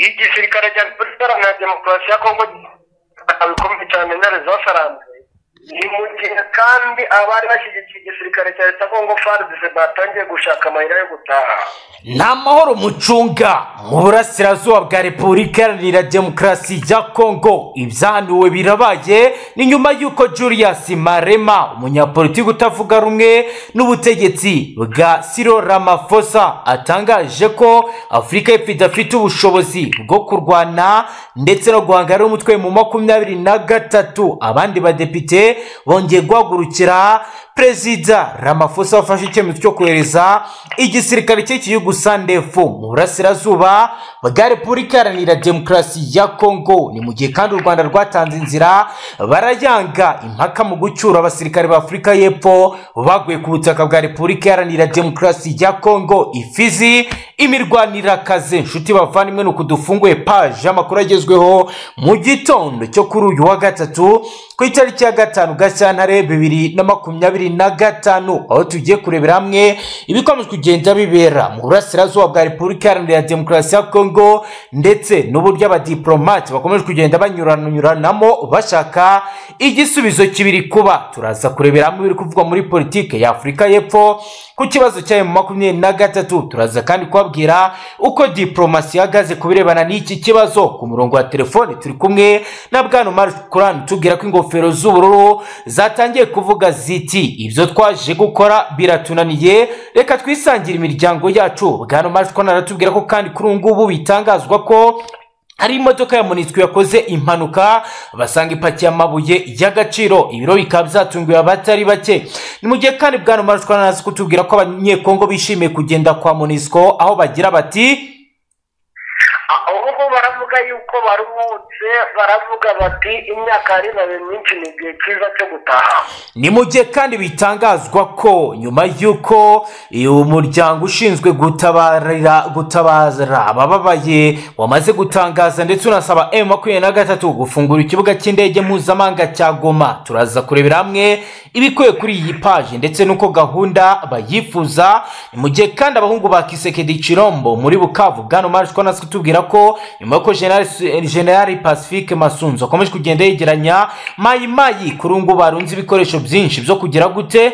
igisirikare cya Repubulika Iharanira Demokarasi ya Kongo bikomeye cyane intare zasaranzwe ni mu gihe kandi abari bashyigikiye igisirikare cya leta Kongo FARDC batangiye gushaka amayira yo gutaha. Nta mahoro mucunga mu burasirazuba bwa Repubulika Iharanira Demokarasi ya Kongo. Ibyahanuwe birabaye ni nyuma y'uko Julius Malema, umunyapolitiki utavuga rumwe n'ubutegetsi bwa Cyril Ramaphosa, atangaje ko Afurika y'Epfo idafite ubushobozi bwo kurwana ndetse no guhangana n'umutwe mu 23. Abandi badepite bongeye guhagurukira Perezida Ramaphosa wafashe icyemezo cyo kohereza igisirikare cy'igihugu SANDF mu burasirazuba bwa Repubulika Iharanira Demokarasi ya Kongo. Ni mu gihe kandi u Rwanda rwatanze inzira barayanga impaka mu gucyura abasirikare ba Afurika y'Epfo baguye ku butaka bwa Repubulika Iharanira Demokarasi ya Kongo. Ifizi imirwanira kaze nshuti bavandimwe no kudufunguye page amakuru agezweho mu gitondo cyo kuri uyu wa gatatu ku itariki ya 5 Gashyantare 2025, aho tugiye kurebera hamwe ibikomeje kugenda bibera mu burasirazuba bwa Repubulika Iharanira Demokarasi ya Kongo ndetse n'uburyo abadiplomate bakomeje kugenda banyuranamo bashaka igisubizo kibiri kuba. Turaza kurebera hamwe biri kuvugwa muri politike ya Afurika y'Epfo ku kibazo cyayo mu 23. Turaza kandi kubabwira uko diplomasi yagaze kubirebana n'iki kibazo. Ku murongo wa telefone turi kumwe na Bwana Markuran tubwira ko ingofero z'ubururu zatangiye kuvuga ziti ibyo twaje gukora biratunaniye, reka twisangira imiryango yacu. Bwana Markuran aratubwira ko kandi kuri ngubu bitangazwa ko hari imodoka ya MONUSCO yakoze impanuka basanga ipakiye amabuye y'agaciro, ibiro bikaba byatunguye abatari bake. Ni mu gihe kandi Bwana Markuran araza kutubwira ko abanyekongo bishimiye kugenda kwa MONUSCO, aho bagira bati ahubwo baravuga yuko baruhutse, baravuga bati imyaka ari myinshi ni igihe cyiza cyo gutaha. Ni mu gihe kandi bitangazwa ko nyuma y'uko umuryango ushinzwe gutabaza abababaye wamaze gutangaza ndetse unasaba M23 gufungura ikibuga cy'indege mpuzamahanga cya Goma. Turaza kurebera hamwe ibikuye kuri iyi page ndetse nuko gahunda bayifuza. Ni mu gihe kandi abahungu ba Kisekedi Chirombo muri Bukavu, Bwana Marshko natwe tubwira ko nyuma y'uko General Pacifique Masunzo akomeje kugenda yegeranya mayimayi kurungu barunze ibikoresho byinshi byo kugira gute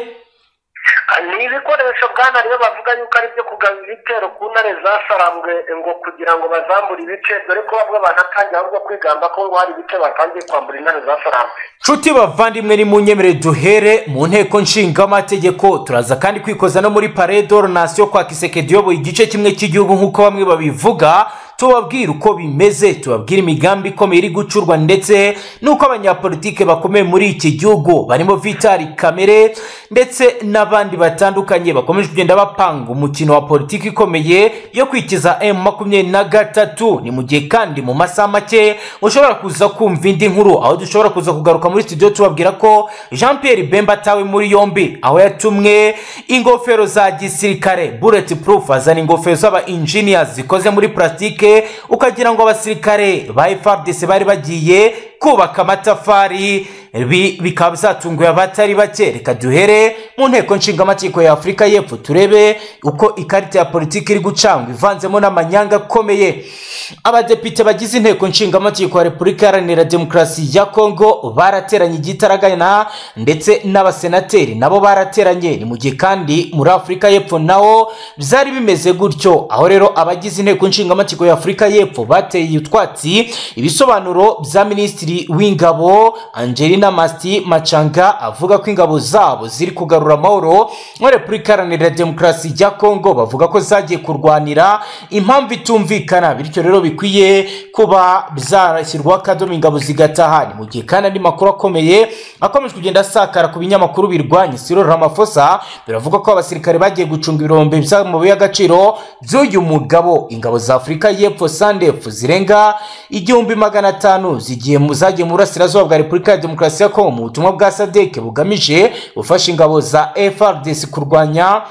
ni ibikoresho Bwana rero bavuga yuko ari byo kugaba ibitero ku ntare zasarambwe ngo kugira ngo bazambure ibice, dore ko bamwe banatangiye ahubwo kwigamba ko ngo hari ibice batangiye kwambura intare zasarambwe. Nshuti bavandimwe, ni munyemere duhere mu nteko nshinga amategeko. Turaza kandi kwikoza no muri Palais de la Nation kwa Kisekedi yoboye igice kimwe cy'igihugu nk'uko bamwe babivuga, tubabwira uko bimeze, tubabwira imigambi ikomeye iri gucurwa ndetse nuko abanyapolitike bakomeye muri iki gihugu barimo Vitali Kamere ndetse n'abandi batandukanye bakomeje kugenda bapanga umukino wa politiki ikomeye yo kwikiza M23. Ni mu gihe kandi mu masaha make ushobora kuza kumva indi nkuru, aho dushobora kuza kugaruka muri studio tubabwira ko Jean Pierre Bemba atawe muri yombi, aho yatumwe ingofero za gisirikare bulletproof, azana ingofero z'aba engineers zikoze muri plastique ukagira ngo abasirikare ba FARDC bari bagiye kubaka amatafari, bikaba byatunguye abatari bake. Reka duhere mu nteko nshinga amategeko ya Afurika y'Epfo turebe uko ikarita ya politiki iri gucangwa ivanzemo n'amanyanga akomeye. Abadepite bagize inteko nshinga amategeko ya Repubulika Iharanira Demokarasi ya Kongo barateranye igitaragana ndetse n'abasenateri nabo barateranye. Ni mu gihe kandi muri Afurika y'Epfo naho byari bimeze gutyo, aho rero abagize inteko nshinga amategeko ya Afurika y'Epfo bateye utwatsi ibisobanuro bya Minisitiri w'Ingabo Angelina Masti Machanga avuga ko ingabo zabo ziri kugarura amahoro muri Repubulika Iharanira Demokarasi ya Kongo. Bavuga ko zagiye kurwanira impamvu itumvikana, bityo rero bikwiye kuba byarashyirwa akadomo ingabo zigataha. Ni mu gihe kandi andi makuru akomeye akomeje kugenda asakara ku binyamakuru birwanya Cyril Ramaphosa, biravuga ko abasirikare bagiye gucunga ibirombe by'amabuye y'agaciro by'uyu mugabo. Ingabo za Afurika y'Epfo SANDF zirenga 1500 zagiye mu burasirazuba bwa Repubulika ya Demokarasi ya Kongo mu butumwa bwa SADC bugamije gufasha ingabo za FARDC kurwanya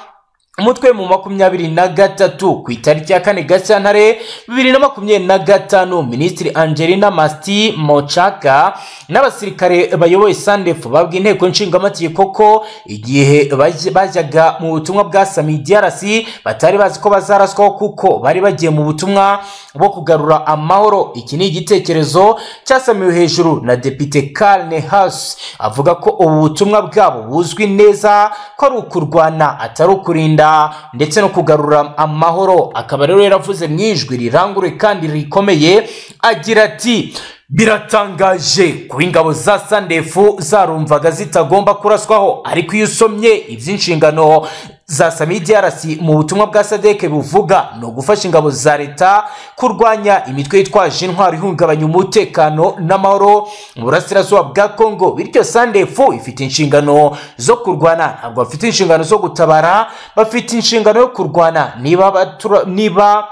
umutwe mu 23 ku itariki ya 4 Gashyantare 2025 Minisitiri Angelina Masti Mochaka n'abasirikare bayoboye SANDF babwiye inteko nshingamategeko ko igihe bajyaga mu butumwa bwa Sami DRC batari bazi ko bazaraswaho kuko bari bagiye mu butumwa bwo kugarura amahoro. Iki ni igitekerezo cyasamiwe hejuru na Depite Karne House avuga ko ubu butumwa bwabo buzwi neza ko ari ukurwana atari ukurinda ndetse no kugarura amahoro. Akaba rero yaravuze mu ijwi rirangure kandi rikomeye agira ati biratangaje ku ingabo za SANDF zarumvaga zitagomba kuraswaho, ariko iyo usomye iby'inshingano za Sami DRC mu butumwa bwa SADC buvuga no gufasha ingabo za leta kurwanya imitwe yitwaje intwaro ihungabanya umutekano n'amahoro mu burasirazuba bwa Kongo. Bityo SANDF ifite inshingano zo kurwana, ntabwo bafite inshingano zo gutabara, bafite inshingano yo kurwana. Niba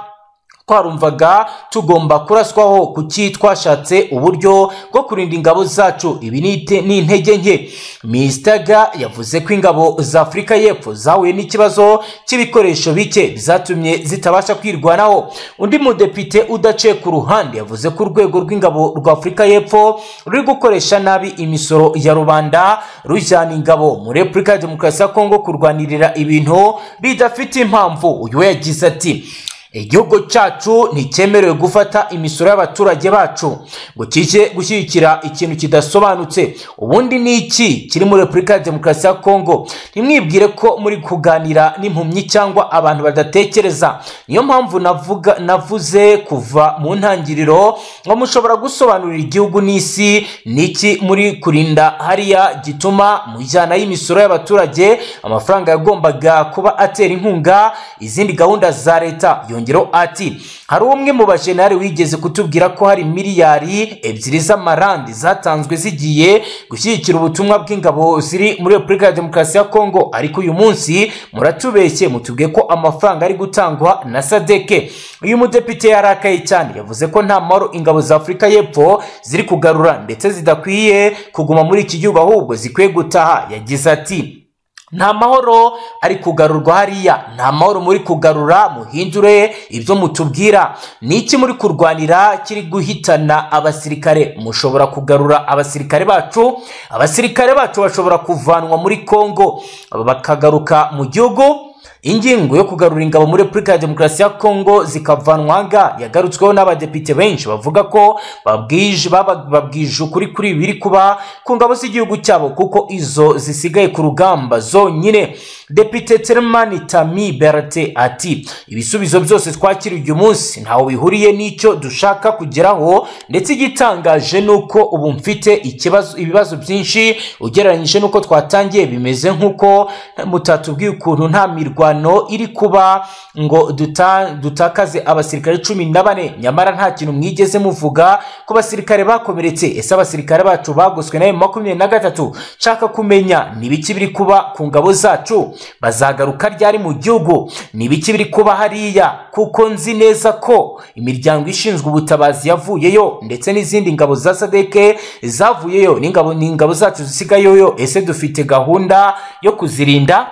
twarumvaga tugomba kuraswaho kuki twashatse uburyo bwo kurinda ingabo zacu, ibi ni intege nke. Mistaga yavuze ko ingabo za Afurika y'Epfo zahuye n'ikibazo cy'ibikoresho bike bizatumye zitabasha kwirwanaho. Undi mudepite udaciye ku ruhande yavuze ko urwego rw'ingabo rwa Afurika y'Epfo ruri gukoresha nabi imisoro ya rubanda rujyana ingabo muri Repubulika ya Demokarasi ya Kongo kurwanirira ibintu bidafite impamvu. Uyu yagize ati igihugu cyacu nticyemerewe gufata imisoro y'abaturage bacu ngo kije gushyigikira ikintu kidasobanutse. Ubundi ni iki kiri muri Repubulika ya Demokarasi ya Kongo? Ntimwibwire ko muri kuganira n'impumyi cyangwa abantu badatekereza. Niyo mpamvu navuze kuva mu ntangiriro ngo mushobora gusobanurira igihugu n'isi niki muri kurinda hariya gituma mujyana y'imisoro y'abaturage amafaranga yagombaga kuba atera inkunga izindi gahunda za leta. Yongero ati hari umwe mu bajenari wigeze kutubwira ko hari miliyari 2 z'amarandi zatanzwe zigiye gushyigikira ubutumwa bw'ingabo ziri muri Repubulika ya Demokarasi ya Kongo, ariko uyu munsi muratubeshye mutubwiye ko amafaranga ari gutangwa na SADC. Uyu mudepite yarakaye cyane, yavuze ko nta mahoro ingabo za Afurika y'Epfo ziri kugarura ndetse zidakwiye kuguma muri iki gihugu ahubwo zikwiye gutaha. Yagize ati nta mahoro ari kugarurwa hariya, nta mahoro muri kugarura, muhindure ibyo mutubwira. Niki muri kurwanira kiri guhitana abasirikare? Mushobora kugarura abasirikare bacu, abasirikare bacu bashobora kuvanwa muri Kongo bakagaruka mu gihugu. Ingingo yo kugarura ingabo muri Repubulika ya Demokarasi ya Kongo zikavanwanga yagarutsweho n'abadepite benshi bavuga ko babwije ukuri kuri biri kuba ku ngabo z'igihugu cyabo kuko izo zisigaye ku rugamba zonyine. Depite Telemani Tami Berate ati ibisubizo byose twakiriye uyu munsi ntaho bihuriye n'icyo dushaka kugeraho, ndetse igitangaje nuko ubu mfite ibibazo byinshi ugereranyije nuko twatangiye. Bimeze nkuko mutatubwiye ukuntu nta mirwano iri kuba ngo dutakaze abasirikare 14, nyamara nta kintu mwigeze muvuga ku basirikare bakomeretse. Ese abasirikare bacu bagoswe na M23? Nshaka kumenya nibiki biri kuba ku ngabo zacu, bazagaruka ryari mu gihugu, nibiki biri kuba hariya, kuko nzi neza ko imiryango ishinzwe ubutabazi yavuyeyo ndetse n'izindi ngabo za SADC zavuyeyo n'ingabo zacu zisigayeyo. Ese dufite gahunda yo kuzirinda,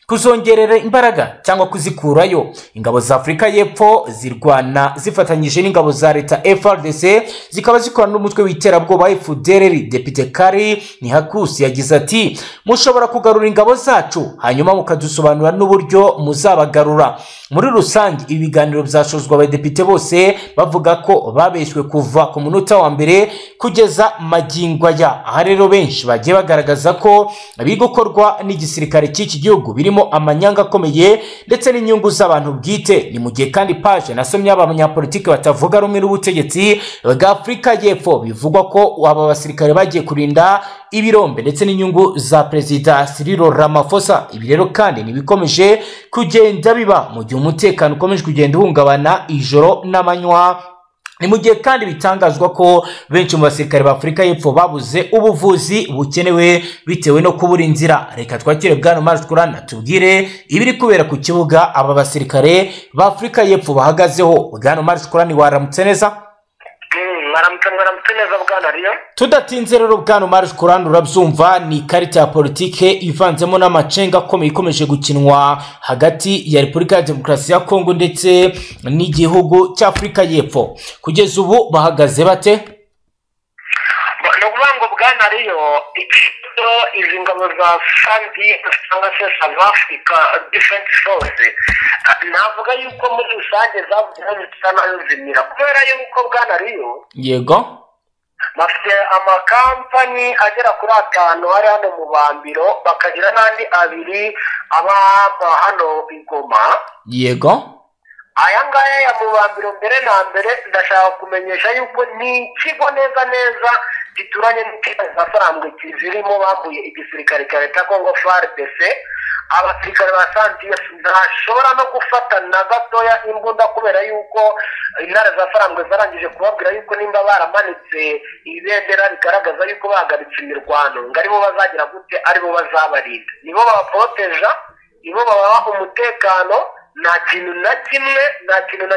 kuzongerera imbaraga cyangwa kuzikurayo? Ingabo za Afurika y'Epfo zirwana zifatanyije n'ingabo za leta FARDC zikaba zikorana n'umutwe w'iterabwoba FDLR. Depite Kari Nihakusi yagize ati mushobora kugarura ingabo zacu hanyuma mukadusobanura n'uburyo muzabagarura. Muri rusange ibiganiro byashozwa abadepite bose bavuga ko babeshywe kuva ku munota wa mbere kugeza magingo aya. Aha rero benshi bagiye bagaragaza ko bigokorwa n'igisirikare cy'iki gihugu birimo amanyanga akomeye ndetse n'inyungu z'abantu bwite. Ni mu gihe kandi page nasomye abanyapolitiki batavuga rumwe n'ubutegetsi bwa Afurika y'Epfo bivugwa ko aba basirikare bagiye kurinda ibirombe ndetse n'inyungu za Perezida Cyril Ramaphosa. Ibi rero kandi nibikomeje kugenda biba mu gihe umutekano ukomeje kugenda uhungabana ijoro n'amanywa. Ni mu gihe kandi bitangazwa ko benshi mu basirikare ba Afurika y'Epfo babuze ubuvuzi bukenewe bitewe no kubura inzira. Reka twakire Bwana Marc Kurana tubwire ibiri kubera ku kibuga aba basirikare ba Afurika y'Epfo bahagazeho. Bwana Marc Kurana waramutse neza? mwaramutse neza bwana Riyo. Tudatinze rero bwana Marj Kurani urabyumva ni ikarita ya politike ivanzemo n'amacenga akomeye ikomeje gukinwa hagati ya Repubulika ya Demokarasi ya Kongo ndetse n'igihugu cy'Afrika y'Epfo. Kugeza ubu bahagaze bate? Ni ukuvuga ngo bwana Riyo, izi ngabo za SANDF cyangwa se South Africa Defense Force navuga yuko muri rusange zavuye zitanazimira kubera yuko bwana Riyo yego bafite amakampani agera kuri 5 ari hano mu Bambiro, bakagira n'andi 2 aba hano i Goma. yego aya ngaya ya mu Bambiro mbere na mbere ndashaka kumenyesha yuko ni ikigo neza gituranye n'amafaranga kizirimo bambuye igisirikare cya leta Congo FARDC. Abasirikare ba SANDF ntashobora no gufata na gatoya imbunda kubera yuko intare za farambwe zarangije kubabwira yuko nimba baramanitse ibendera bigaragaza yuko bahagaritse imirwano ngo aribo bazagira gute, aribo bazabarinda, nibo babaproteja, nibo babaha umutekano. Nta kintu na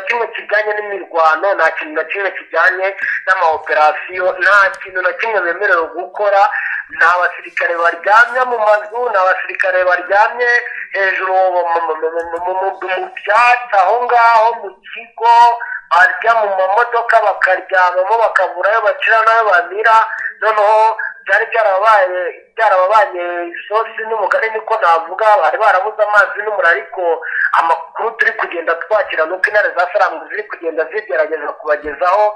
kimwe kijyanye n'imirwano, nta kintu na kimwe kijyanye n'amaoperasiyo, nta kintu na kimwe bemerewe gukora. Ni abasirikare baryamye mu mazu, ni abasirikare baryamye hejuru mu byatsi aho ngaho mu kigo, barya mu mamodoka bakaryamamo bakabura ayo bacira n'ayo bamira. Noneho byari byarababanye isosi n'umugari niko navuga, bari barabuze amazi n'umuriro. Ariko amakuru turi kugenda twakira nuko intare za farambwe ziri kugenda zigerageza kubagezaho.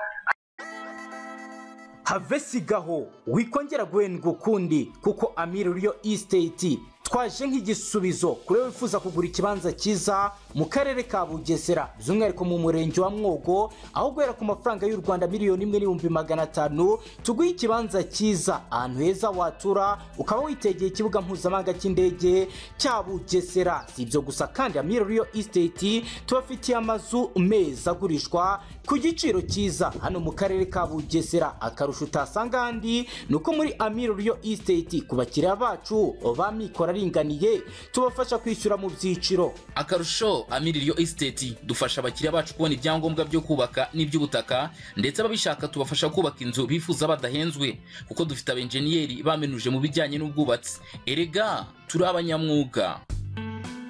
have sigaho wikongera guhendwa ukundi kuko Amir Rio Estate twaje nk'igisubizo kuri wifuza kugura ikibanza cyiza mu karere ka Bugesera by'umwihariko mu murenge wa Mwogo, aho guhera ku mafaranga y'u Rwanda $1,500,000 tuguye ikibanza cyiza ahantu heza watura ukaba witegeye ikibuga mpuzamahanga cy'indege cya Bugesera. Si ibyo gusa kandi Amir Rio Estate tubafitiye amazu meza agurishwa ku giciro cyiza hano mu karere ka Bugesera. Akarusho utasanga handi nuko muri Amir Rio Estate ku bakiriya bacu bamikora ringaniye tubafasha kwishyura mu byiciro. Akarusho Amir Rio Estate dufasha abakiriya bacu kubona ibyangombwa byo kubaka n'iby'ubutaka, ndetse ababishaka tubafasha kubaka inzu bifuza badahenzwe kuko dufite abenjeniyeri bamenuje mu bijyanye n'ubwubatsi. Erega turi abanyamwuga.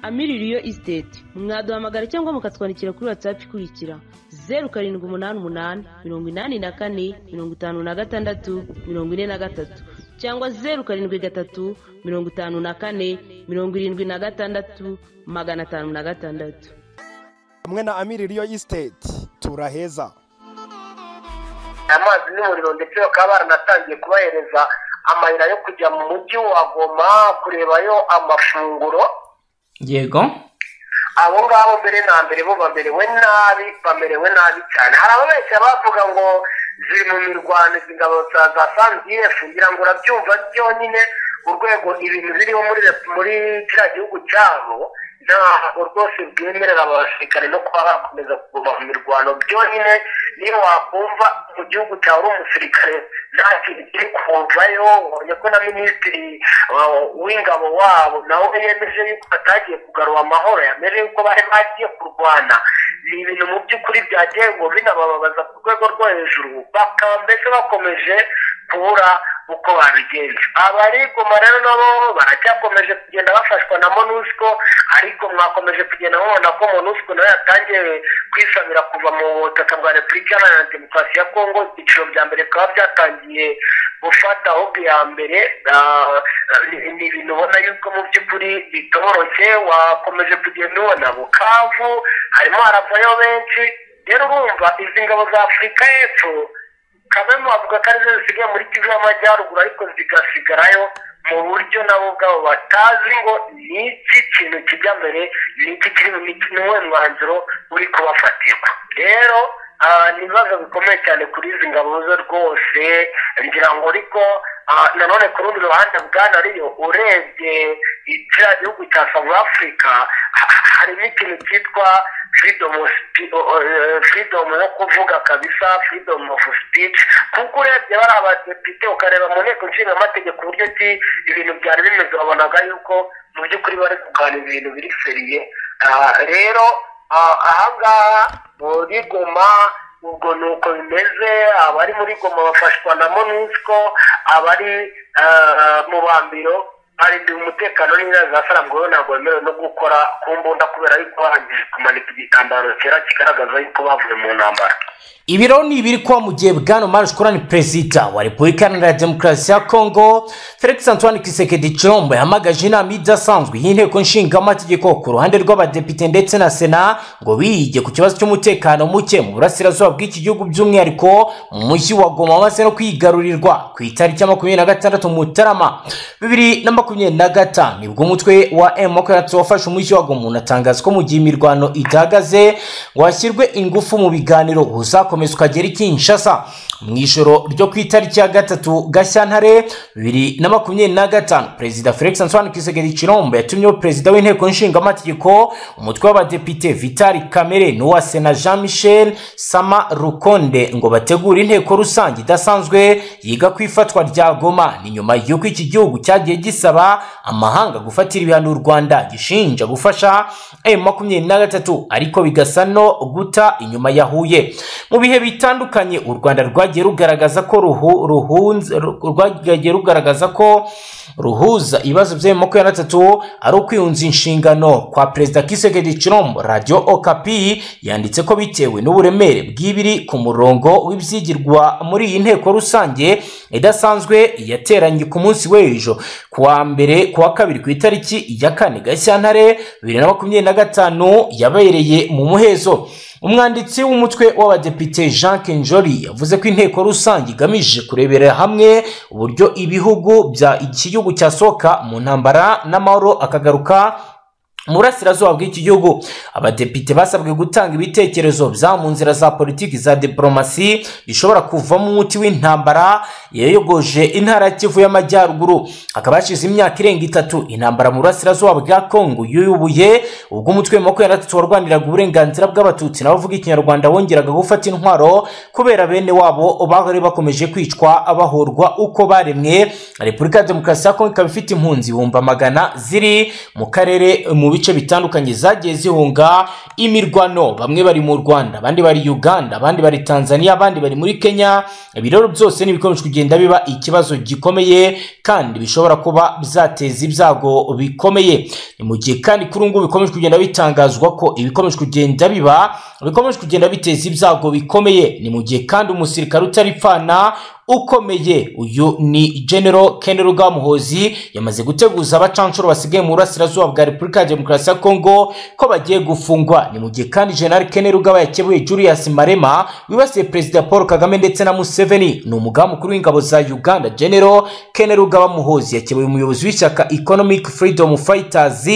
Amir Rio Estate mwaduhamagara cyangwa mukatwandikira kuri WhatsApp ikurikira 0788 84 56 43 cyangwa 0753 54 76 556. Hamwe na Amir Rio Estate turaheza. Amazi n'umuriro ndetse bakaba baranatangiye kubahereza amayira yo kujya mu mujyi wa Goma kurebayo amafunguro. yego abo ngabo mbere na mbere bo bamerewe nabi cyane. Hari ababeshya bavuga ngo ziri mu mirwano ingabo za SANDF, ngira ngo urabyumva byonyine urwego ibintu biriho muri kiriya gihugu cyabo ntabwo rwose bwemerera abasirikare no kuba bakomeza kuguma mu mirwano. Byonyine niyo wakumva mu gihugu cyawe uri umusirikare nta kintu kiri kuvayo. ubonye ko na minisitiri w'ingabo wabo nawe yemeje yuko batagiye kugarura amahoro, yameje yuko bari bagiye kurwana. Ni ibintu mu by'ukuri byagiye ngo binabababaza ku rwego rwo hejuru, bakaba mbese bakomeje kubura uko babigenza. Abarigoma rero nabo baracyakomeje kugenda bafashwa na MONUSCO, ariko mwakomeje kugenda mubona ko MONUSCO nayo yatangiye kwisabira kuva mu butaka bwa Repubulika Iharanira Demokarasi ya Kongo. Ibyiciro bya mbere bikaba byatangiye gufata ahubwo iya mbere. Ni ibintu ubona yuko mu by'ukuri bitoroshye. Wakomeje kugenda ubona Bukavu harimo haravayo benshi. Rero urumva izi ngabo za Afurika y'Epfo Kagame avuga ko arizo zisigaye muri Kivu y'Amajyaruguru, ariko zigasigarayo mu buryo nabo ubwabo batazi ngo ni iki kintu kijya mbere, ni iki kiri mu mwanzuro uri kubafatirwa. Rero ni ibibazo bikomeye cyane kuri izi ngabo zo rwose, ngira ngo ariko nanone ku rundi ruhande bwana Riyo urebye kiriya gihugu cya South Africa harimo ikintu cyitwa freedom yo kuvuga kabisa, freedom of speech. Kuko urebye bari abadepite ukareba mu nteko nshinga amategeko uburyo ki ibintu byari bimeze, wabonaga yuko mu by'ukuri bari kuganira ibintu biri seriye. Rero ahangaha muri Goma ubwo nuko bimeze. Abari muri Goma bafashwa na MONUSCO, abari mu Bambiro hari umutekano n'inzira za Sarambwe ntabwo bemerewe no gukora ku mbunda kubera yuko bahangije kumanika igitambaro cyera kigaragaza yuko bavuye mu ntambara. Ibiro ni ibiri kwa mu gihe Bwana Omar Shukran Perezida wa Repubulika Iharanira Demokarasi ya Kongo Felix Antoine Tshisekedi Tshilombo yahamagaje inama idasanzwe y'inteko nshingamategeko ku ruhande rw'abadepite ndetse na Sena ngo bige ku kibazo cy'umutekano muke mu burasirazuba bw'iki gihugu by'umwihariko mu mujyi wa Goma maze no kwigarurirwa ku itariki ya 26 Mutarama 2025 nibwo umutwe wa M23 wafashe umujyi wa Goma unatangaza ko mu gihe imirwano idahagaze ngo hashyirwe ingufu mu biganiro uzakomeza ukagera i Kinshasa. Mu ijoro ryo ku itariki ya 3 Gashyantare 2025 Perezida Felix Antoine Tshisekedi Tshilombo yatumyeho Perezida w'inteko nshingamategeko umutwe w'abadepite Vital Kamerhe n'uwa Sena Jean Michel Sama Rukonde ngo bategure inteko rusange idasanzwe yiga ku ifatwa rya Goma. Ni nyuma y'uko iki gihugu cyagiye gisaba amahanga gufatira ibihano u Rwanda gishinja gufasha M23 ariko bigasa no guta inyuma ya Huye. Mu bihe bitandukanye u Rwanda rwagiye rugaragaza ko ruhuza ibibazo bya M23 ari ukwiyunza inshingano kwa Perezida Tshisekedi Tshilombo. Radio Okapi yanditse ko bitewe n'uburemere bw'ibiri ku murongo w'ibyigirwa muri iyi nteko rusange idasanzwe yateranye ku munsi w'ejo kuwa kabiri ku itariki ya 4 Gashyantare 2025 yabereye mu muhezo. Umwanditsi w'umutwe w'abadepite Jean Kenjori yavuze ko inteko rusange igamije kurebera hamwe uburyo ibihugu bya iki gihugu cyasohoka mu ntambara n'amahoro akagaruka mu burasirazuba bw'iki gihugu. Abadepite basabwe gutanga ibitekerezo bya mu nzira za politiki za diplomasi bishobora kuvamo umuti w'intambara yayogoje intara ya Kivu y'Amajyaruguru. Hakaba hashize imyaka irenga 3 intambara mu burasirazuba bwa Kongo yubuye ubwo umutwe wa M23 warwaniraga uburenganzira bw'abatutsi n'abavuga ikinyarwanda wongeraga gufata intwaro kubera bene wabo bari bakomeje kwicwa abahorwa uko baremwe. Repubulika ya Demokarasi ya Kongo ikaba ifite impunzi 100,000 ziri mu karere mu bice bitandukanye zagiye zihunga imirwano. Bamwe bari mu Rwanda, abandi bari Uganda, abandi bari Tanzania, abandi bari muri Kenya. Ibiroro byose n'ibikomeje kugenda biba ikibazo gikomeye kandi bishobora kuba bizateza ibyago bikomeye. Ni mu gihe kandi kuri ngo bikomeje kugenda bitangazwa ko ibikomeje kugenda biteza ibyago bikomeye. Ni mu gihe kandi umusirikare utaripfana ukomeye uyu ni General Keneruga Muhozi yamaze guteguza abacancuro basigaye mu burasirazuba bwa Repubulika ya Demokarasi ya Kongo ko bagiye gufungwa. Ni mu gihe kandi General Keneruga yakebuye Julius Marema wibasiye Perezida Paul Kagame ndetse na Museveni. Ni umugaba mukuru w'ingabo za Uganda. General Keneruga Muhozi yakebuye umuyobozi w'ishyaka Economic Freedom Fighters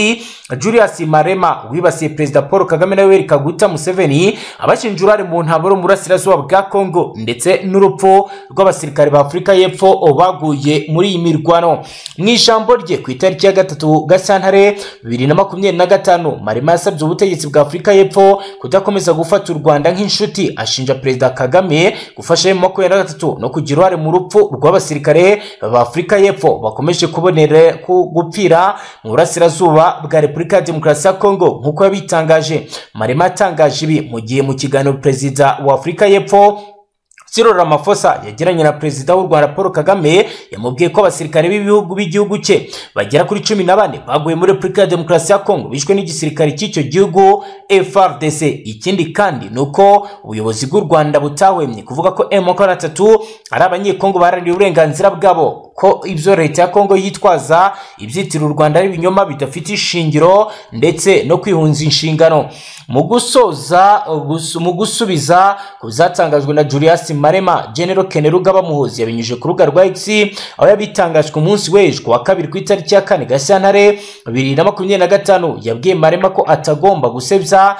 Julius Marema wibasiye Perezida Paul Kagame na Yoweri Kaguta Museveni abashinjura mu ntambaro mu burasirazuba bwa Kongo ndetse n'urupfu rw'abasirikare ba Afrika y'Epfo baguye muri iyi mirwano. Mu ijambo rye ku itariki ya 3 Gashyantare 2025 Marema yasabye ubutegetsi bwa Afrika y'Epfo kudakomeza gufata u Rwanda nk'inshuti, ashinja Perezida Kagame gufasha M23 no kugira uruhare mu rupfu rw'abasirikare ba Afrika y'Epfo bakomeje kubonera gupfira mu burasirazuba bwa Repubulika ya Demokarasi ya Kongo nk'uko yabitangaje. Marema yatangaje ibi mu gihe mu kiganiro Perezida wa Afrika y'Epfo Cyril Ramaphosa yagiranye na Perezida w'u Rwanda Paul Kagame yamubwiye ko abasirikare b'igihugu cye bagera kuri 14 baguye muri Repubulika ya Demokarasi ya Kongo bishwe n'igisirikare cy'icyo gihugu FARDC. Ikindi kandi nuko ubuyobozi bw'u Rwanda butahwemye kuvuga ko M23 ari abanyekongo baharaniye uburenganzira bwabo, ko ibyo leta ya Kongo yitwaza ibyitira u Rwanda ari ibinyoma bidafite ishingiro ndetse no kwihunza inshingano. Mu gusubiza ku byatangajwe na Julius Marema, General Keneruga Muhozi yabinyuje ku rubuga rwa X aho yabitangajwe ku munsi w'ejo wa kabiri ku itariki ya 4 Gashyantare 2025 yabwiye Marema ko atagomba gusebya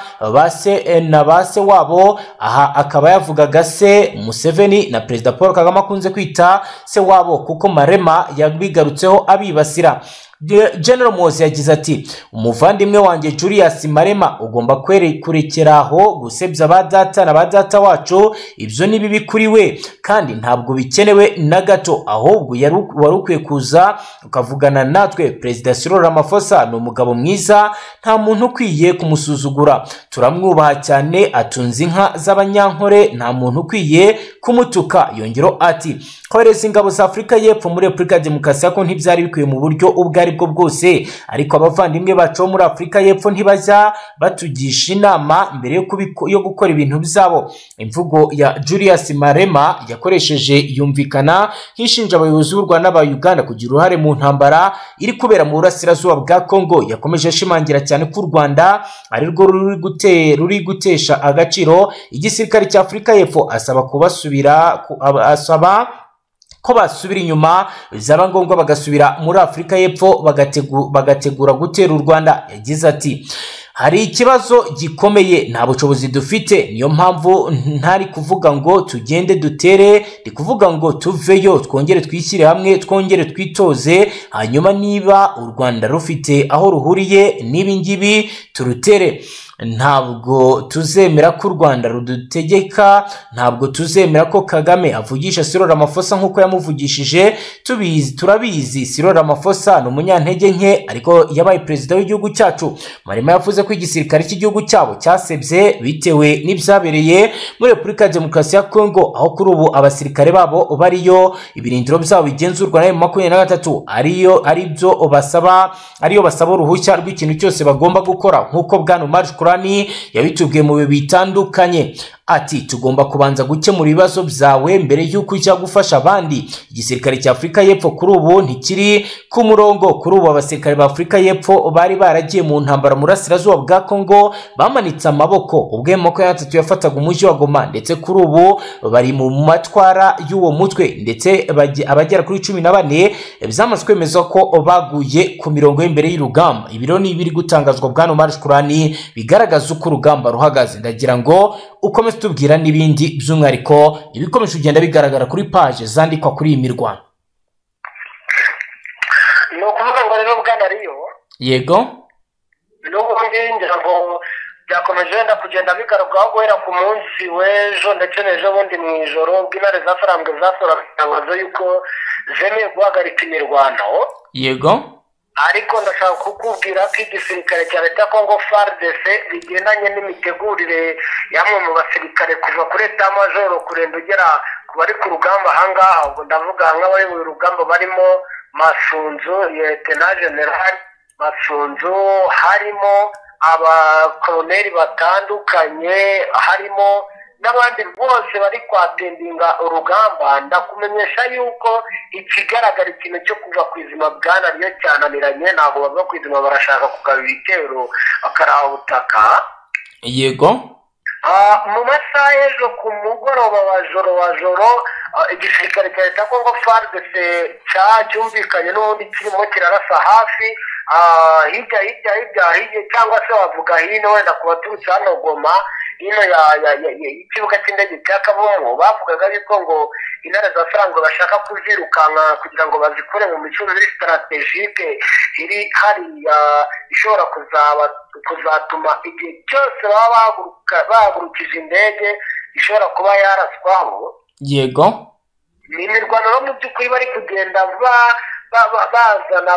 base wabo. Aha akaba yavugaga se Museveni na Perezida Paul Kagame akunze kwita se wabo kuko Marema yabigarutseho abibasira. General Muhoozi yagize ati umuvandimwe wanjye Julius Marema ugomba kurekeraho gusebya ba data na ba data wacu, ibyo ni bibi kuri we kandi ntabwo bikenewe na gato, ahubwo wari ukwiye kuza ukavugana natwe. Perezida Cyril Ramaphosa ni umugabo mwiza, nta muntu ukwiye kumusuzugura, turamwubaha cyane, atunze inka z'abanyankore, nta muntu ukwiye kumutuka. Yongero ati kohereza ingabo za Afurika y'Epfo muri Repubulika ya Demokarasi ya Kongo ntibyari bikwiye mu buryo ubwo ari bwo bwose, ariko abavandimwe bacu muri Afurika y'Epfo ntibajya batugisha inama mbere yo gukora ibintu byabo. Imvugo ya Julius Marema yakoresheje yumvikana nk'ishinja abayobozi b'u Rwanda n'aba Uganda kugira uruhare mu ntambara iri kubera mu burasirazuba bwa Kongo. Yakomeje ashimangira cyane ko u Rwanda ari rwo ruri gutesha agaciro igisirikare cya Afurika y'Epfo, asaba ko basubira inyuma, bizaba ngombwa bagasubira muri Afurika y'Epfo bagategura gutera u Rwanda. Yagize ati hari ikibazo gikomeye, nta bushobozi dufite, niyo mpamvu ntari kuvuga ngo tugende dutere, ndi kuvuga ngo tuveyo, twongere twishyire hamwe, twongere twitoze, hanyuma niba u Rwanda rufite aho ruhuriye n'ibi ngibi turutere. Ntabwo tuzemera ko u Rwanda rudutegeka, ntabwo tuzemera ko Kagame avugisha Cyril Ramaphosa nk'uko yamuvugishije. Turabizi Cyril Ramaphosa ni umunyantege nke, ariko yabaye perezida w'igihugu cyacu. Marema yavuze ko igisirikare cy'igihugu cyabo cyasebye bitewe n'ibyabereye muri Repubulika ya Demokarasi ya Kongo, aho kuri ubu abasirikare babo bariyo ibirindiro byabo bigenzurwa na M23 ariyo basaba uruhushya rw'ikintu cyose bagomba gukora, nk'uko Bwana Marsh Kurani yabitubwiye mu bihe bitandukanye. Ati tugomba kubanza gukemura ibibazo byawe mbere y'uko ujya gufasha abandi. Igisirikare cya Afurika y'Epfo kuri ubu ntikiri ku murongo. Kuri ubu abasirikare ba Afurika y'Epfo bari baragiye mu ntambara mu burasirazuba bwa Kongo bamanitse amaboko ubwo M23 yafataga umujyi wa Goma, ndetse kuri ubu bari mu matwara y'uwo mutwe, ndetse abagera kuri 14 byamaze kwemeza ko baguye ku mirongo y'imbere y'urugamba. Ibiro ni biri gutangazwa Bwana Marsh Kurani bigaragaza uko urugamba ruhagaze. Ndagira ngo ukomeze tubwira n'ibindi by'umwihariko ibikomeje kugenda bigaragara kuri page zandikwa kuri iyi mirwano. No kuvuga ngo rero Bwana Riyo, yego, n'ubundi ngira ngo byakomeje wenda kugenda bigaragara guhera ku munsi w'ejo ndetse n'ejo bundi mu ijoro bw'intare zafarambwe zasoratangaza yuko zemeye guhagarika imirwano. Yego, ariko ndashaka kukubwira ko igisirikare cya leta ya Kongo FARDC bigendanye n'imitegurire y'amwe mu basirikare kuva kuri Etat Major kurenda ugera ku bari ku rugamba ahangaha. Ubwo ndavuga nk'abari mu rugamba barimo Masunzu, Lieutenant General Masunzu, harimo abakoloneli batandukanye, harimo n'abandi bose bari kwatendinga urugamba. Ndakumenyesha yuko ikigaragara ikintu cyo kuva ku izima Bwana Riyo cyananiranye, ntabwo bava ku izima, barashaka kugaba ibitero bakaraha ubutaka. yego, mu masaha y'ejo ku mugoroba wa joro igisirikare cya leta Kongo FARDC cyumvikanye n'ubundi kirimo kirarasa hafi hirya cyangwa se wavuga hino wenda ku baturutse hano Goma, hino y'ikibuga cy'indege cya Kavumu. Bavugaga yuko ngo intare za Sarangwe bashaka kuzirukanka kugira ngo bazikure mu micuruzire strategique iri hariya, ishobora kuzatuma igihe cyose baba bahagurukije indege ishobora kuba yaraswaho. yego, ni imirwano mu by'ukuri bari kugenda bazana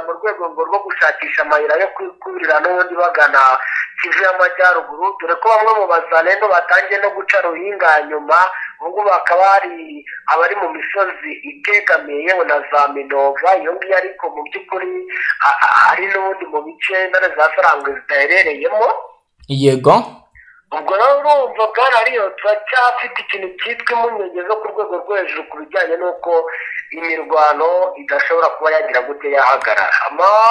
mu rwego rwo gushakisha amayira yo kwirira n'ubundi bagana Kivu y'Amajyaruguru, dore ko bamwe mu bazalendo batangiye no guca Ruhinga nyuma. Ubwo bakaba hari abari mu misozi itegamiye yewe na za Minova iyo ngiyo, ariko mu by'ukuri hari n'ubundi mu bice intare za Sarangwe zitaherereyemo. yego, ubwo rero urumva Bwana Riyo turacyafite ikintu cyitwa impungenge zo ku rwego rwo hejuru ku bijyanye n'uko imirwano idashobora kuba yagira gute yahagarara.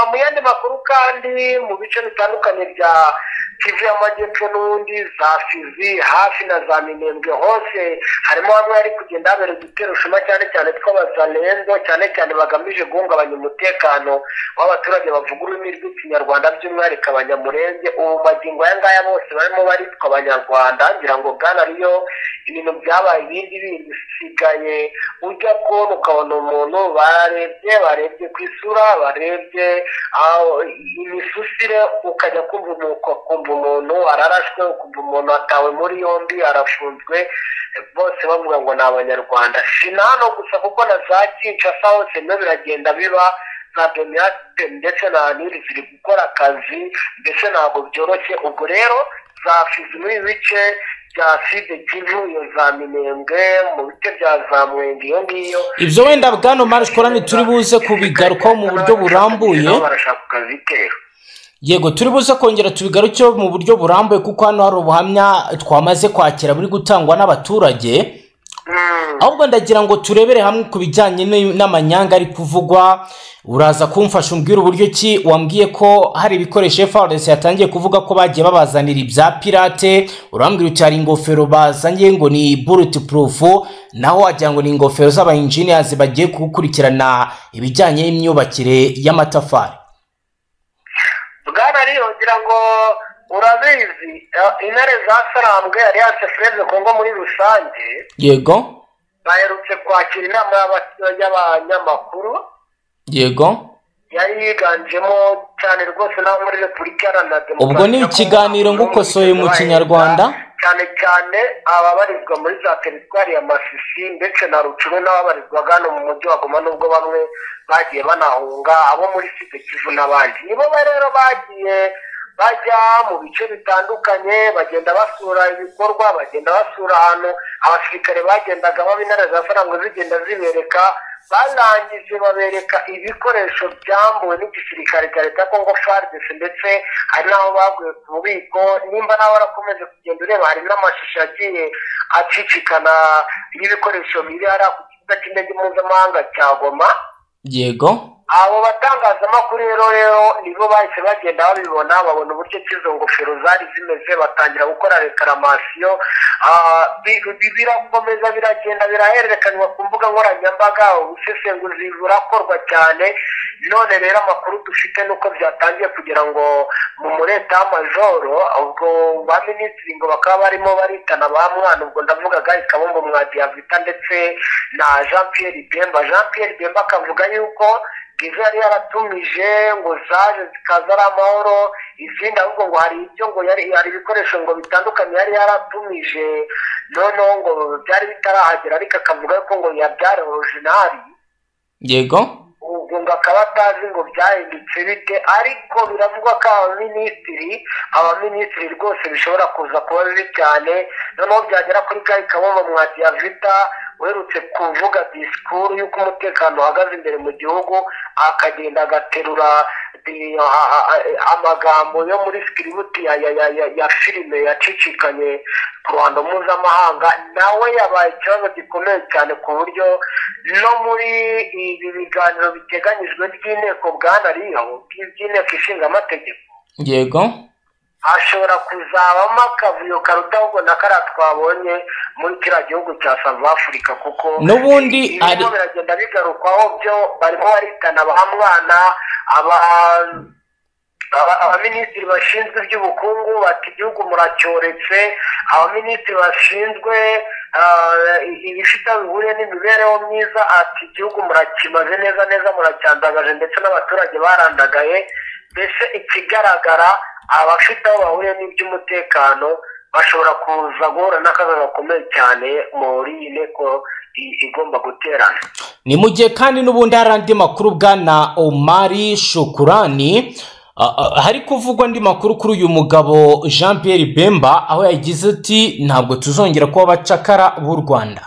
Mu yandi makuru kandi mu bice bitandukanye bya Kivu y'Amajyepfo n'ubundi za Fizi hafi na za Minembwe hose harimo hamwe hari kugenda habera igitero shuma cyane cyane tw'abazalendo, cyane cyane bagamije guhungabanya umutekano w'abaturage bavuga ururimi rw'ikinyarwanda by'umwihariko Abanyamurenge. Ubu magingo aya ngaya bose barimo baritwa Abanyarwanda. Ngira ngo Bwana Riyo ibintu byabaye ibindi bisigaye ujya kubona ukabona umuntu barebye ku isura, barebye imisusire, ukajya kumva umuntu ararashwe, ukumva umuntu atawe muri yombi, arafunzwe, bose bavuga ngo ni abanyarwanda. si na hano gusa kuko na za Kinshasa hose no biragenda biba, za Donate ndetse na Nili ziri gukora akazi, mbese ntabwo byoroshye. ubwo rero za Fizi muri bice bya Sud Kivu, iyo za Minembwe, mu bice bya za Mwenga, iyo ngiyo ibyo wenda bwana Omar Shokora turi buze kubigarukaho mu buryo burambuye. barashaka kukazitera. Yego turi buze kongera tubigarukeho mu buryo burambuye, kuko hano hari ubuhamya twamaze kwakira buri gutangwa n'abaturage. Ahubwo ndagira ngo turebere hamwe ku bijyanye n'amanyanga ari kuvugwa. Uraza kumfasha umbwira uburyo ki wambwiye ko hari ibikoresho FARDC yatangiye kuvuga ko bagiye babazanira ibya pirate, urambwira uti hari ingofero bazanye ngo ni bulletproof, naho wagira ngo ni ingofero z'aba engineers bagiye gukurikirana ibijyanye n'imyubakire y'amatafari. Bwana rero ngira ngo urabizi intare za Sarambwe Alliance Fleuve Congo muri rusange, yego baherutse kwakira inama y'abanyamakuru, yego yari yiganjemo cyane rwose n'abo muri Repubulika Iharanira Demokarasi. ubwo ni ikiganiro ngukosoye mu Kinyarwanda, cyane cyane ababarizwa muri za teritwari ya Masisi ndetse na Rucuru, n'ababarizwaga hano mu mujyi wa Goma, nubwo bamwe bagiye banahunga, abo muri Sud Kivu n'abandi. nibo rero bagiye bajya mu bice bitandukanye, bagenda basura ibikorwa, bagenda basura ahantu abasirikare bagendaga b'intare za Sarambwe zigenda zibereka. Barangije babereka ibikoresho byambuwe n'igisirikare cya leta ya Congo FARDC, ndetse hari n'aho baguye ku bubiko. nimba nawe warakomeje kugenda ureba, hari n'amashusho yagiye acicikana y'ibikoresho biri hariya ku kibuga cy'indege mpuzamahanga cya Goma. yego abo batangazamakuru rero nibo bahise bagenda babibona, babona uburyo izo ngofero zari zimeze, batangira gukora reklaramasiyo. Birakomeza biragenda birahererekanywa ku mbuga nkoranyambaga, ubusesenguzi burakorwa cyane. none rero amakuru dufite nuko byatangiye kugira ngo mu mureta w'amajoro, ubwo ba minisitiri ngo bakaba barimo baritana ba mwana, ubwo ndavuga Guy Kabombo Mwadiavita ndetse na Jean Pierre Bemba akavuga yuko izo yari yaratumije ngo zaje zikaza ari amahoro, izindi ahubwo ngo hari ibyo ngo hari ibikoresho ngo bitandukanye yari yaratumije, noneho ngo byari bitarahagera, ariko akavuga ko ngo yabyare originali. yego ubwo ngo akaba atazi ngo byahindutse bite, ariko biravugwa ko abaminisitiri rwose bishobora kuza kuba bibi cyane. noneho byagera kuri Guy Kabombo Mwadiavita uherutse kuvuga disikuru y'uko umutekano uhagaze imbere mu gihugu, akagenda agaterura amagambo yo muri script ya filime yacicikanye ku ruhando mpuzamahanga, nawe yabaye ikibazo gikomeye cyane, ku buryo no muri ibi biganiro biteganyijwe by'inteko bwana Riho by'inteko ishinga amategeko, yego hashobora kuzabamo akavuyo karuta ahubwo na kariya twabonye muri kiriya gihugu cya South Africa, kuko n'ubundi ibirimo biragenda bigarukwaho byo barimo baritana ba mwana. Abaminisitiri bashinzwe iby'ubukungu bati igihugu muracyoretse, abaminisitiri bashinzwe ibifite aho bihuriye n'imibereho myiza ati igihugu murakimaze neza muracyandagaje, ndetse n'abaturage barandagaye. mbese ikigaragara abafite aho bahuriye n'iby'umutekano bashobora kuza guhura n'akaga gakomeye cyane muri iyi nteko igomba guterana. ni mu gihe kandi n'ubundi hari andi makuru bwana Omar Shokora, hari kuvugwa andi makuru kuri uyu mugabo Jean Pierre Bemba, aho yagize ati ntabwo tuzongera kuba abacakara b'u Rwanda.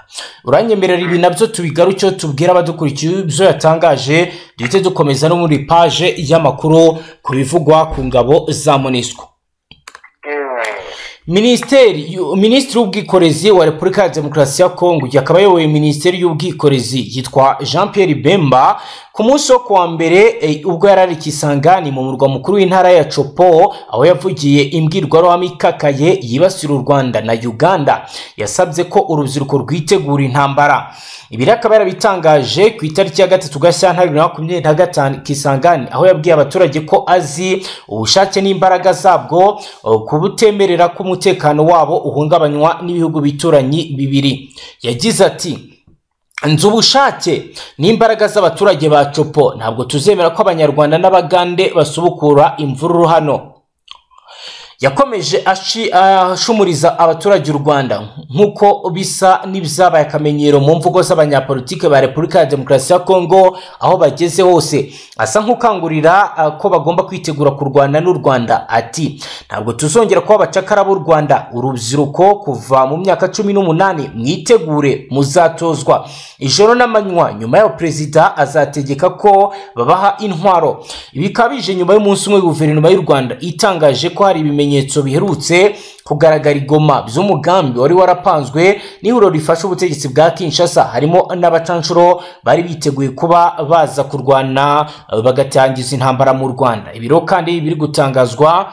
uranyemerera ibi nabyo tubigarukeho, tubwira abadukurikiye ibyo yatangaje, duhite dukomeza no muri page y'amakuru ku bivugwa ku ngabo za MONUSCO. Minisitiri w'ubwikorezi wa Repubulika ya Demokarasi ya Kongo yakaba ayoboye Minisiteri y'ubwikorezi yitwa Jean Pierre Bemba ku munsi wo kuwa mbere ubwo yari ari Kisangani mu murwa mukuru w'intara ya Chopo, aho yavugiye imbwirwaruhame ikakaye yibasira u Rwanda na Uganda. Yasabye ko urubyiruko rwitegura intambara. Ibi akaba yarabitangaje ku itariki ya 3 Gashyantare 2025 Kisangani, aho yabwiye abaturage ko azi ubushake n'imbaraga zabwo kubutemerera ko umutekano wabo uhungabanywa n'ibihugu bituranyi bibiri. Yagize ati nzi ubushake n'imbaraga z'abaturage ba Copo, ntabwo tuzemera ko abanyarwanda n'abagande basubukura imvururu hano. Yakomeje ashumuriza abaturage u Rwanda nkuko bisa n'ibizabaye akamenyero mu mvugo z'abanyapolitike ba Repubulika ya Demokarasi ya Kongo aho bageze hose, asa nk'ukangurira ko bagomba kwitegura kurwana n'u Rwanda. Ati ntabwo tuzongera kuba abacakara b'u Rwanda, urubyiruko kuva mu myaka 18 mwitegure, muzatozwa ijoro n'amanywa. Nyuma ya perezida azategeka ko babaha intwaro. Ibikabije nyuma y'umunsi umwe guverinoma y'u Rwanda itangaje ko hari ibimenyetso biherutse kugaragara Goma by'umugambi wari warapanzwe n'ihuriro rifasha ubutegetsi bwa Kinshasa, harimo n'abacanshuro bari biteguye kuba baza kurwana bagatangiza intambara mu Rwanda. Ibiro kandi biri gutangazwa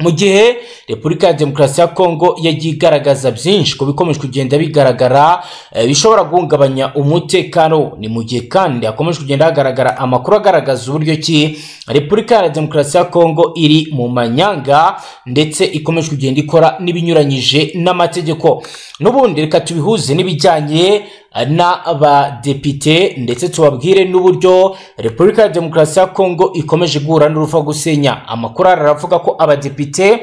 mu gihe Repubulika ya Demokarasi ya Kongo yagiye igaragaza byinshi ko bikomeje kugenda bigaragara bishobora guhungabanya umutekano. Ni mu gihe kandi hakomeje kugenda hagaragara amakuru agaragaza uburyo ki Repubulika ya Demokarasi ya Kongo iri mu manyanga ndetse ikomeje kugenda ikora n'ibinyuranyije n'amategeko. N'ubundi reka tubihuze n'ibijyanye n'abadepite ndetse tubabwire n'uburyo Repubulika ya Demokarasi ya Kongo ikomeje guhura n'uruva gusenya. Amakuru aravuga ko abadepite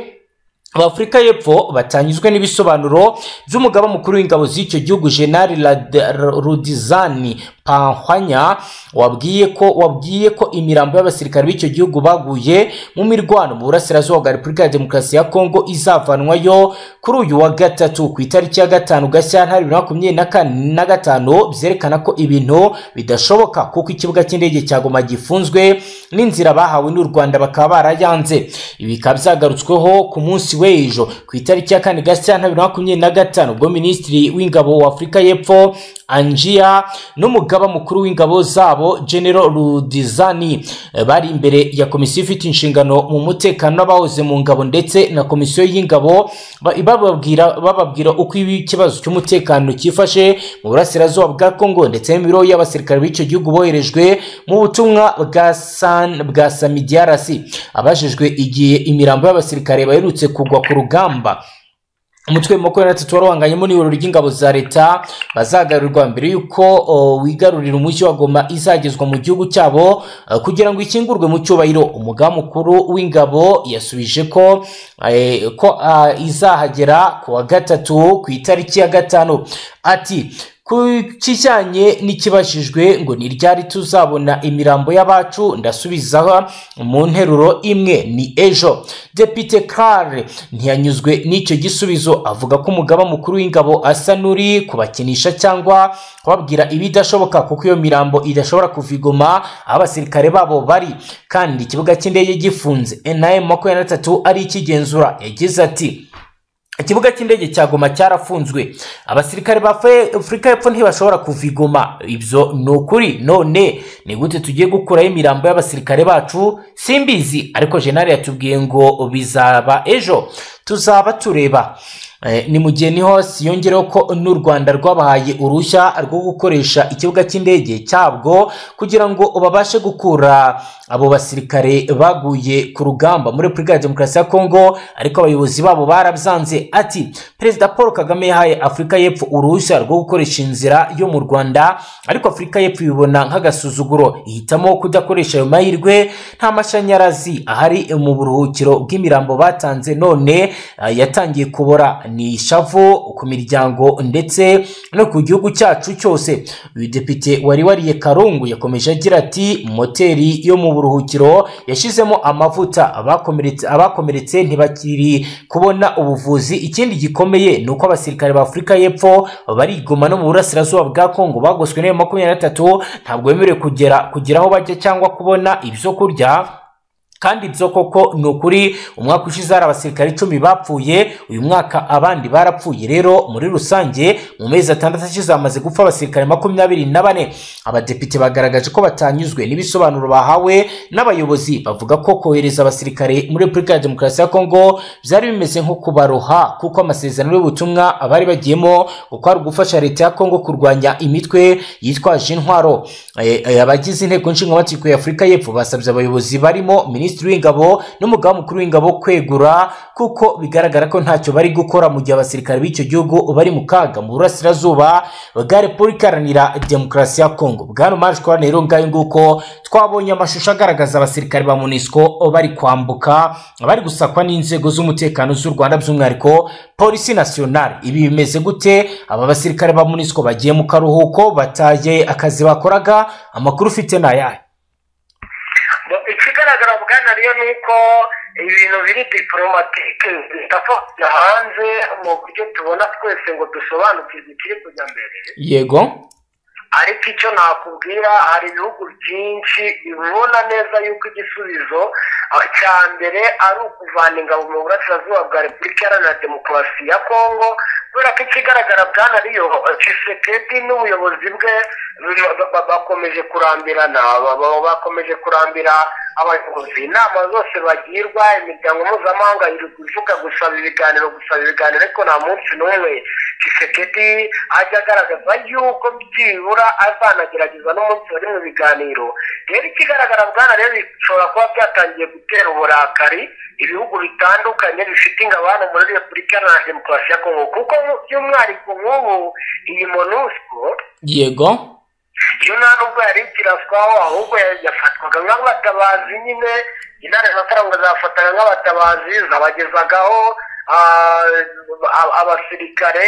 Afurika y'Epfo batanyuzwe n'ibisobanuro by'umugaba mukuru w'ingabo z'icyo gihugu General Rudizani Panhwanya wabwiye ko imirambo y'abasirikare b'icyo gihugu baguye mu mirwano mu burasirazuba bwa Repubulika ya Demokarasi ya Kongo izavanwayo kuri uyu wa gatatu ku itariki ya 5 Gashyantare 2025, byerekana ko ibintu bidashoboka kuko ikibuga cy'indege cya Goma gifunzwe n'inzira bahawe n'u Rwanda bakaba barayanze. Ibi kabyagarutsweho ku munsi w'ejo ku itariki ya 4 Gashyantare 2025 ubwo Minisitiri w'Ingabo wa Afurika y'Epfo Anjia n'umugaba mukuru w'ingabo zabo General Rudizani bari imbere ya komisiyo ifite inshingano mu mutekano n'abahoze mu ngabo ndetse na komisiyo y'ingabo bababwira uko ikibazo cy'umutekano cyifashe mu burasirazuba bwa Kongo ndetse n'ibiro y'abasirikare b'icyo gihugu boherejwe mu butumwa bwa Samidiarasi. Abajejwe igihe imirambo y'abasirikare baherutse kugwa ku rugamba umutwe wa 23 warwanganyemo n'ihuriro ry'ingabo za leta bazagarurirwa mbere yuko wigarurira umujyi wa Goma izagezwa mu gihugu cyabo kugira ngo ikingurwe mu cyubahiro. Umugaba mukuru w'ingabo yasubije ko izahagera ku wa gatatu ku itariki ya 5. Ati ku kijyanye n'ikibashijwe ngo ni ryari tuzabona imirambo y'abacu, ndasubiza mu nteruro imwe ni ejo. Depite Clare ntiyanyuzwe n'icyo gisubizo, avuga ko umugaba mukuru w'ingabo asa n'uri kubakinisha cyangwa kubabwira ibidashoboka kuko iyo mirambo idashobora kuvigoma abasirikare babo bari kandi ikibuga cy'indege gifunze. NM23 ari ikigenzura. Yagize ati ikibuga cy'indege cya Goma cyarafunzwe, abasirikare ba Afurika y'Epfo ntibashobora kuvigoma. Ibyo ni ukuri. None ni gute tugiye gukuraho imirambo y'abasirikare bacu? Simbizi, ariko General yatubwiye ngo bizaba ejo, tuzaba tureba. Ni mu gihe niho yongereho ko n'u Rwanda rwabahaye uruhushya rwo gukoresha ikibuga cy'indege cyabwo kugira ngo babashe gukura abo basirikare baguye ku rugamba muri Repubulika ya Demokarasi ya Kongo, ariko abayobozi babo barabyanze. Ati Perezida Paul Kagame yahaye Afurika y'Epfo uruhushya rwo gukoresha inzira yo mu Rwanda, ariko Afurika y'Epfo ibibona nk'agasuzuguro, ihitamo kudakoresha ayo mahirwe. Nta mashanyarazi ahari mu buruhukiro bw'imirambo batanze, none yatangiye kubora. Ni ishavu ku miryango ndetse no ku gihugu cyacu cyose. Uyu depite wari wariye Karungu yakomeje agira ati moteri yo mu buruhukiro yashizemo amavuta, abakomeretse ntibakiri kubona ubuvuzi. Ikindi gikomeye nuko abasirikare ba Afurika y'Epfo barigoma no mu burasirazuba bwa Kongo bagoswe na 23 ntabwo bemerewe kugeraho bajya cyangwa kubona ibyo kurya. Kandi ibyo koko ni ukuri. Umwaka ushize hari abasirikare 10 bapfuye, uyu mwaka abandi barapfuye. Rero muri rusange mu mezi 6 ashize hamaze gupfa abasirikare 24. Abadepite bagaragaje ko batanyuzwe n'ibisobanuro bahawe n'abayobozi, bavuga ko kohereza abasirikare muri Repubulika ya Demokarasi ya Kongo byari bimeze nko kubaroha kuko amasezerano y'ubutumwa abari bagiyemo uko ari gufasha leta ya Kongo kurwanya imitwe yitwaje intwaro. Abagize inteko nshingamateka ya Afurika y'Epfo basabye abayobozi barimo Minisitiri minisitiri w'ingabo n'umugaba mukuru w'ingabo kwegura kuko bigaragara ko ntacyo bari gukora mu gihe abasirikare b'icyo gihugu bari mu kaga mu burasirazuba bwa Repubulika Iharanira Demokarasi ya Kongo. Bwana Majko rero ngayo nguko twabonye amashusho agaragaza abasirikare ba MONUSCO bari kwambuka bari gusakwa n'inzego z'umutekano z'u Rwanda by'umwihariko Polisi Nationale. Ibi bimeze gute? Aba basirikare ba MONUSCO bagiye mu karuhuko bataye akazi bakoraga, amakuru ufite nayahe? Ikigaragara bwana rero nuko ibintu biri diplomatike bitafata hanze mu buryo tubona twese ngo dusobanukirwe ikiri kujya mbere. Yego, ariko icyo nakubwira hari ibihugu byinshi bibona neza yuko igisubizo cya mbere ari ukuvana ingabo mu burasirazuba bwa Repubulika Iharanira Demokarasi ya Kongo, kubera ko ikigaragara bwana riyo Tshisekedi n'ubuyobozi bwe bakomeje kurambirana, bakomeje kurambira abayobozi. Inama zose bagirwa, imiryango mpuzamahanga ivuga gusaba ibiganiro ariko nta munsi n'umwe Tshisekedi ajya agaragaza yuko byibura azanagerageza n'umunsi bari mu biganiro. Rero ikigaragara bwana rero bishobora kuba byatangiye gutera uburakari ibihugu bitandukanye bifite ingabo hano muri Repubulika Iharanira Demokarasi ya Kongo, kuko by'umwihariko nk'ubu iyi MONUSCO yego, iyo nta nubwo yari ikiraswaho, ahubwo yafatwaga nk'abatabazi nyine. Intare z'Akarangwa zafataga nk'abatabazi, zabagezagaho abasirikare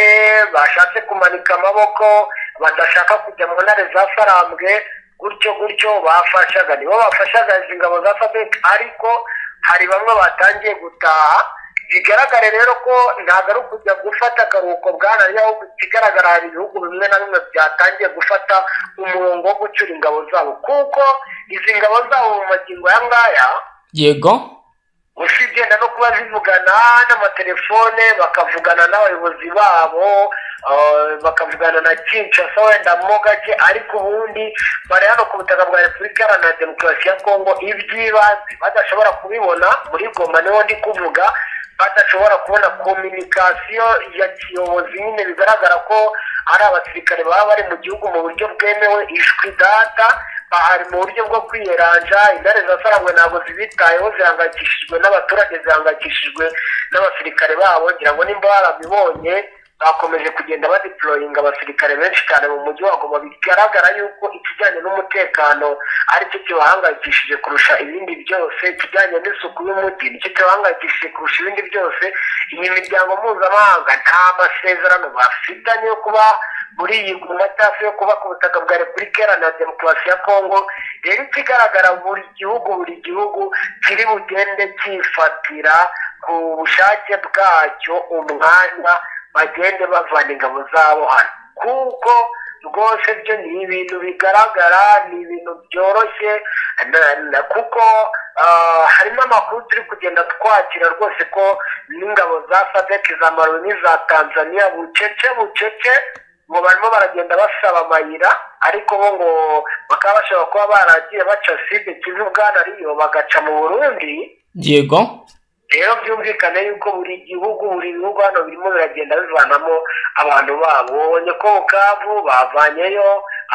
bashatse kumanika amaboko badashaka kujya mu ntare zasarambwe, gutyo bafashaga, nibo bafashaga izi ngabo za SADC, ariko hari bamwe batangiye gutaha. Bigaragare rero ko ntabwo ari ukujya gufata akaruhuko bwana ryo, ahubwo ikigaragara hari ibihugu bimwe na bimwe byatangiye gufata umurongo wo gucyura ingabo zabo, kuko izi ngabo zabo mu magingo aya ngaya yego, usibye no kuba zivugana n'amatelefone, bakavugana n'abayobozi babo, bakavugana na Kinshasa wenda mo gake, ariko ubundi bari hano ku butaka bwa Repubulika Iharanira Demokarasi ya Kongo iby'ibanze badashobora kubibona. Muri Goma niho ndi kuvuga, badashobora kubona kominikasiyo ya kiyobozi nyine. Bigaragara ko ari abasirikare baba bari mu gihugu mu buryo bwemewe, ishwi data bahari mu buryo bwo kwiyeranja. Intare zasarangwe ntabwo zibitayeho, zihangayikishijwe n'abaturage, zihangayikishijwe n'abasirikare babo. Ngira ngo nimba barabibonye, bakomeje kugenda badeployinga abasirikare benshi cyane mu mujyi wa Goma. Bigaragara yuko ikijyanye n'umutekano aricyo kibahangayikishije kurusha ibindi byose, ikijyanye n'isuku y'umujyi nicyo kibahangayikishije kurusha ibindi byose. Iyi miryango mpuzamahanga nta masezerano bafitanye yo kuba muri iyi Guma cyangwa yo kuba ku butaka bwa Repubulika Iharanira Demokarasi ya Kongo. Rero ikigaragara buri gihugu kiri bugende cyifatira ku bushake bwacyo umwanya bagende bavana ingabo zabo hano, kuko rwose byo ni ibintu bigaragara, ni ibintu byoroshye, kuko harimo amakuru turi kugenda twakira rwose ko n'ingabo za SADC za Malawi n'iza Tanzania bucece ngo barimo baragenda basaba amayira, ariko bo ngo bakaba bashobora kuba baragiye baca Sud Kivu bwana riyo bagaca mu Burundi. yego, rero byumvikane yuko buri bihugu hano birimo biragenda bivanamo abantu babo. Ubonye ko Bukavu bavanyeyo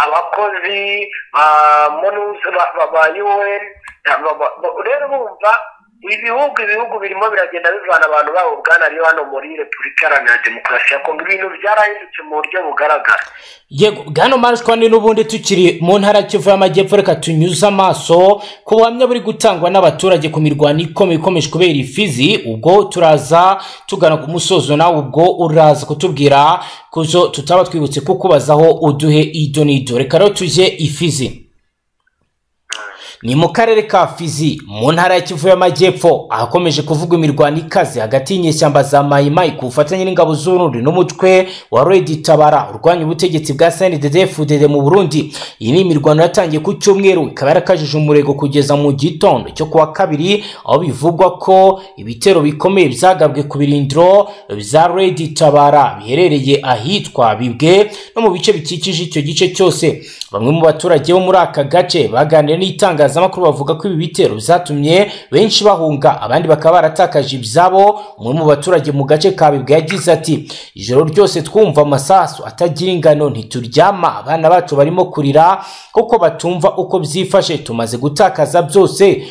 abakozi ba MONUSCO ba UN. Rero bumva ibihugu birimo biragenda bivana abantu babo bwana riyo hano muri Repubulika Iharanira Demokarasi ya Kongo. Ibintu byarahindutse mu buryo bugaragara. yego. Bwana Majko n'ubundi tukiri mu ntara Kivu y'Amajyepfo, reka tunyuze amaso ku buhamya buri gutangwa n'abaturage ku mirwano ikomeje kubera Ifizi. Ubwo turaza tugana ku musozo, nawe ubwo uraza kutubwira kuzo tutaba twibutse kukubazaho uduhe idonido. Reka rero tujye Ifizi. Ni mu karere ka Fizi mu ntara ya Kivu y'Amajyepfo, ahakomeje kuvugwa imirwano ikaze hagati y'inyeshyamba za Maimai ku bufatanye n'ingabo z'Uburundi n'umutwe wa Red Tabara urwanya ubutegetsi bwa CNDD-FDD mu Burundi. Iyi ni imirwano yatangiye ku cyumweru, ikaba yarakajije umurego kugeza mu gitondo cyo kuwa kabiri, aho bivugwa ko ibitero bikomeye byagabwe ku birindiro bya Red Tabara biherereye ahitwa Bibwe no mu bice bikikije icyo gice cyose. bamwe mu baturage bo muri aka gace baganiriye n'itangazamakuru bavuga ko ibi bitero byatumye benshi bahunga abandi bakaba baratakaje ibyabo. umwe mu baturage mu gace ka Bibwe yagize ati ijoro ryose twumva amasasu atagira ingano ntituryama abana bacu barimo kurira kuko batumva uko byifashe tumaze gutakaza byose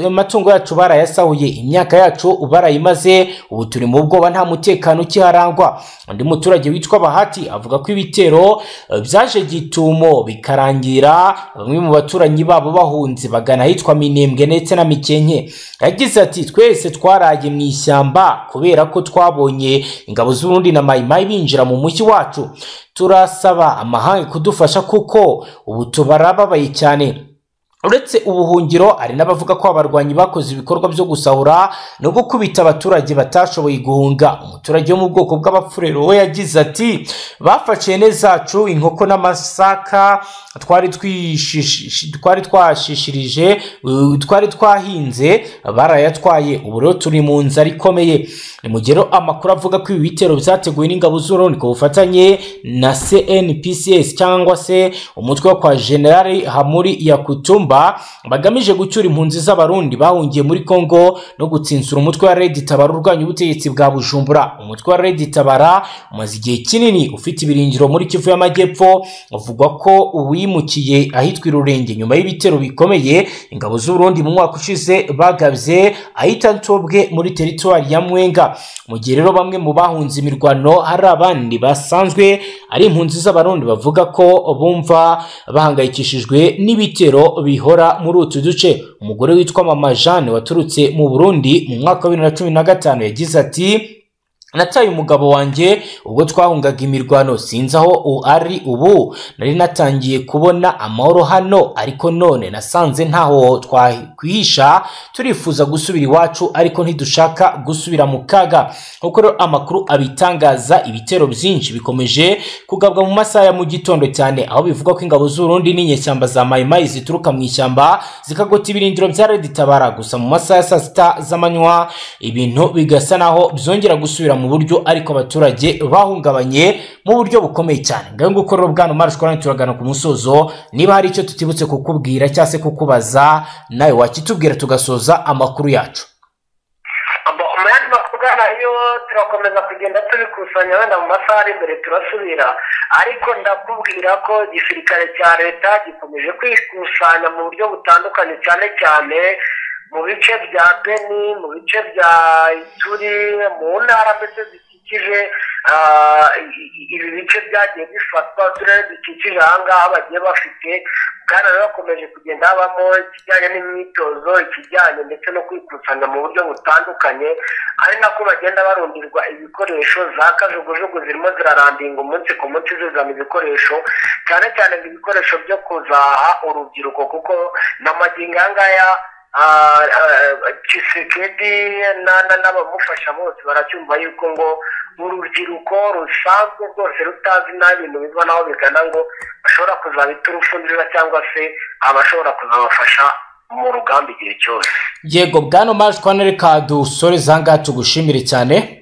amatungo yacu barayasahuye imyaka yacu barayimaze ubu turi mu bwoba nta mutekano ukiharangwa. undi muturage witwa Bahati avuga ko ibitero byaje gitumo bikarangira bamwe mu baturanyi babo bahunze bagana ahitwa Minembwe ndetse na Mikenke. yagize ati twese twaraye mu ishyamba kubera ko twabonye ingabo z'u Burundi na Mayimayi binjira mu mujyi wacu turasaba amahanga kudufasha kuko ubu tubarababaye cyane. uretse ubuhungiro ari n'abavuga ko abarwanyi bakoze ibikorwa byo gusahura no gukubita abaturage batashoboye guhunga. umuturage wo mu bwoko bw'abapfurero we yagize ati bafashe neza zacu inkoko n'amasaka twari twahinze barayatwaye ubu rero turi mu nzara ikomeye. ni mugero amakuru avuga ko ibi bitero byateguwe n'ingabo z'u Burundi ku bufatanye na CNPCS cyangwa se umutwe wa kwa General Hamuri Yakutumba bagamije gucyura impunzi z'abarundi bahungiye muri Kongo no gutsinsura umutwe wa Red Tabara urwanya ubutegetsi bwa Bujumbura. umutwe wa Red Tabara umaze igihe kinini ufite ibirindiro muri Kivu y'Amajyepfo uvugwa ko uwimukiye ahitwa Rurenge nyuma y'ibitero bikomeye ingabo z'u Burundi mu mwaka ushize bagabye ahita Ntobwe muri territoire ya Mwenga. mu gihe rero bamwe mu bahunze imirwano hari abandi basanzwe ari impunzi z'abarundi bavuga ko bumva bahangayikishijwe n'ibitero bihora muri utu duce. umugore witwa Mama Jeanne waturutse mu Burundi mu mwaka wa 2015 yagize ati nataye umugabo wanjye ubwo twahungaga imirwano sinzi aho ari ubu nari natangiye kubona amahoro hano ariko none nasanze ntaho twakwihisha turifuza gusubira iwacu ariko ntidushaka gusubira mu kaga. kuko rero amakuru abitangaza ibitero byinshi bikomeje kugabwa mu masaha ya mu gitondo cyane aho bivuga ko ingabo z'u Burundi n'inyeshyamba za Mayimayi zituruka mu ishyamba zikagota ibirindiro bya Red Tabara gusa mu masaha ya saa sita z'amanywa ibintu bigasa naho byongera gusubira mu buryo ariko abaturage bahungabanye mu buryo bukomeye cyane. ngaho gukorera bwana Marshall turagana ku musozo niba hari icyo tutibutse kukubwira cyangwa se kukubaza nawe wakitubwira tugasoza amakuru yacu. nayo turakomeza kugenda tubikusanya wenda mu masaha ari imbere turasubira ariko ndakubwira ko igisirikare cya leta gikomeje kwikusanya mu buryo butandukanye cyane cyane mu bice bya Beni mu bice bya Ituri mu ntara mbese zikikije ibi bice byagiye bifatwa turere dukikije ahangaha bagiye bafite kandi bakomeje kugenda habamo ikijyanye n'imyitozo ikijyanye ndetse no kwikusanya mu buryo butandukanye ari nako bagenda barundirwa ibikoresho za kajugujugu zirimo zirarandinga umunsi ku munsi zizana ibikoresho cyane cyane ibikoresho byo kuzaha urubyiruko kuko n'amagingo angaya Tshisekedi n'abamufasha bose baracyumva yuko ngo urubyiruko rusanzwe rwose rutazi n'ibintu biva naho bigana ngo bashobora kuzabita urufundira cyangwa se abashobora kuzabafasha mu rugamba igihe cyose. yego bwana Marshall reka dusore zanga tugushimire cyane.